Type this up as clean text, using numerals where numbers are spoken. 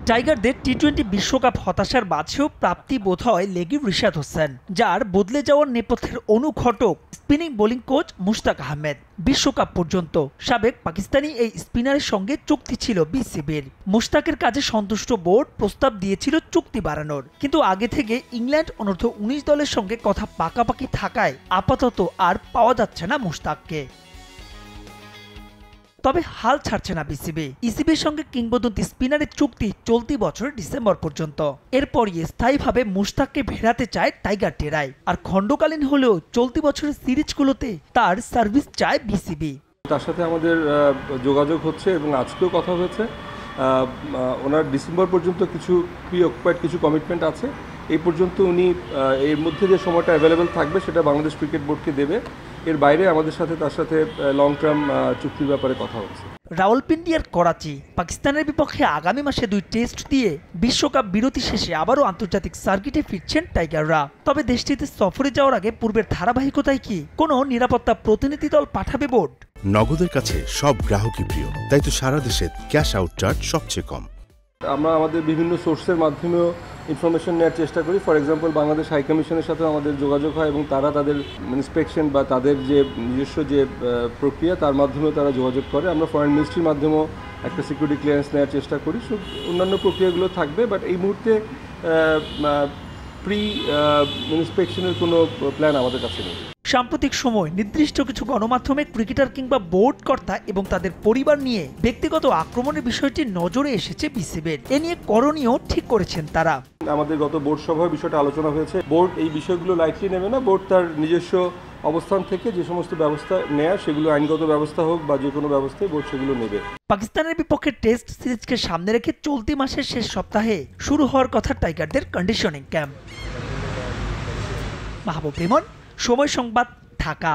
টাইগারদের টি-20 বিশ্বকাপ হতাশার মাঝেও প্রাপ্তি বোধ হয় লেগি রিশাদ হোসেন, যার বদলে যাওয়ার নেপথ্যের অনুঘটক spinning bowling coach Mushtaq Ahmed. বিশ্বকাপ পর্যন্ত সাবেক পাকিস্তানি এই স্পিনারের সঙ্গে চুক্তি ছিল বিসিবির। মুশতাকের কাজে সন্তুষ্ট বোর্ড প্রস্তাব দিয়েছিল চুক্তি বাড়ানোর, কিন্তু আগে থেকে ইংল্যান্ড অনূর্ধ্ব 19 দলের সঙ্গে কথা পাকাপাকি থাকায় আপাতত আর পাওয়া যাচ্ছে না মুশতাককে। তবে হাল ছাড়ছে না বিসিবি। ইসিবির সঙ্গে কিংবদন্তি স্পিনারের চুক্তি চলতি বছরের ডিসেম্বর পর্যন্ত। এরপরই স্থায়ীভাবে মুশতাককে ফেরাতে চায় টাইগার টেরাই। আর খণ্ডকালীন হলেও চলতি বছরের সিরিজগুলোতে তার সার্ভিস চায় বিসিবি। তার সাথে আমাদের যোগাযোগ হচ্ছে এবং আজকেও কথা হয়েছে। ওনার ডিসেম্বর পর্যন্ত কিছু প্রি অকুপাইড কিছু কমিটমেন্ট আছে। এই পর্যন্ত উনি এর মধ্যে যে সময়টা অ্যাভেলেবেল থাকবে সেটা বাংলাদেশ ক্রিকেট বোর্ডকে দেবে। এর বাইরে আমাদের সাথে তার সাথে লং টার্ম চুক্তির ব্যাপারে কথা হচ্ছে। রাওয়ালপিন্ডি আর করাচি পাকিস্তানের বিপক্ষে আগামী মাসে 2 টেস্ট দিয়ে বিশ্বকাপ বিরতি শেষে আবারও আন্তর্জাতিক সার্কিটে ফিরছেন টাইগাররা। তবে দেশটিতে সফরে যাওয়ার আগে পূর্বের ধারাবাহিকতায় কি কোনো নিরাপত্তা প্রতিনিধি দল পাঠাবে বোর্ড? নগদের কাছে সব গ্রাহকই প্রিয়, তাই তো সারা দেশে ক্যাশ আউট চার্জ সবচেয়ে কম। আমরা আমাদের বিভিন্ন সোর্সের মাধ্যমেও ইনফরমেশন নেওয়ার চেষ্টা করি। ফর এক্সাম্পল, বাংলাদেশ হাই কমিশনের সাথে আমাদের যোগাযোগ হয় এবং তারা তাদের ইন্সপেকশন বা তাদের যে নিজস্ব যে প্রক্রিয়া তার মাধ্যমেও তারা যোগাযোগ করে। আমরা ফরেন মিনিস্ট্রির মাধ্যমেও একটা সিকিউরিটি ক্লিয়ারেন্স নেওয়ার চেষ্টা করি। সব অন্যান্য প্রক্রিয়াগুলো থাকবে, বাট এই মুহূর্তে প্রি ইন্সপেকশনের কোনো প্ল্যান আমাদের কাছে নেই। সাম্প্রতিক সময় নির্দিষ্ট কিছু গণমাধ্যমে ক্রিকেটার কিংবা বোর্ড কর্তা এবং তাদের পরিবার নিয়ে ব্যক্তিগত আক্রমণের বিষয়টি নজরে এসেছে বিসিবির। এ নিয়ে করণীয় ঠিক করেছেন তারা। আমাদের গত বোর্ড সভায় বিষয়টা আলোচনা হয়েছে। বোর্ড এই বিষয়গুলো লাইটলি নেবে না। বোর্ড তার নিজস্ব অবস্থান থেকে যে সমস্ত ব্যবস্থা নেয়, সেগুলো আইনগত ব্যবস্থা হোক বা যে কোনো ব্যবস্থায় বোর্ড সেগুলো নেবে। পাকিস্তানের বিপক্ষে টেস্ট সিরিজকে সামনে রেখে চলতি মাসের শেষ সপ্তাহে শুরু হওয়ার কথা টাইগারদের কন্ডিশনিং ক্যাম্প। মাহবুব রিমন, সময় সংবাদ, ঢাকা।